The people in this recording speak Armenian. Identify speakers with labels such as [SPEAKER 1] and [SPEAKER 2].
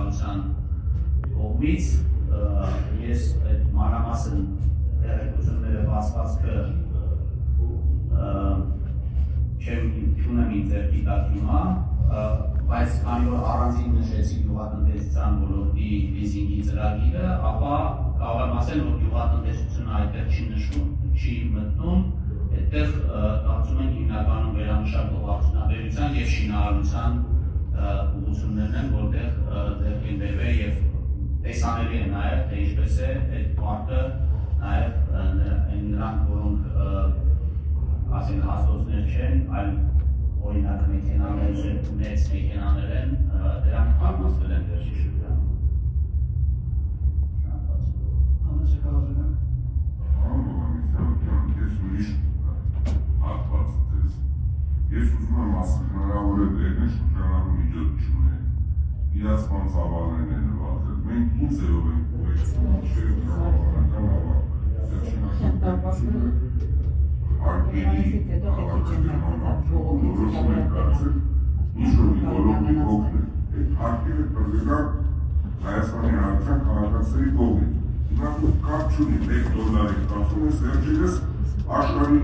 [SPEAKER 1] կառավարության կողմից ես այդ մանրամասն տեղեկությունները բացվածքը չունեմ իմ ձեռքի տակ հիմա, բայց քանի որ առանձին նշեցի գյուղատնտեսության ոլորտի լիզինգի ծրագիրը, ապա կարող եմ ասել, որ գյուղատնտեսությունը այդտեղ չի մտնում, այդտեղ կարծում ենք հիմնականում վերամշակող արդյունաբերության և շինարարության ուղղություններն են, որտեղ ձեռք են բերվել և տեսանելի է նաև, թե ինչպես է այդ պարտը նաև նրանք, որոնք ասենք հաստոցներ չեն, այլ օրինակ մեքենաներ են, մեծ մեքենաներ են, դրանք հարմացվել են վերջի շրջանում։
[SPEAKER 2] Ես ուզում եմ ասել, հնարավոր է դերներ շրջանալու միջոց չունեն, իրացման ծավալներն են նվազել, մենք ինչ ձևով ենք ուղեկցում չէ հնարավորական ավարտությունը, արկերի որոշում ենք կարծել, ինչ-որ մի ոլորտի կողմն է, այդ արկերը տրվելան Հայաստանի Հանրության քաղաքացիների կողմից, հիմա կապ չունի $1 կարծում ես վերջերս աշխարհի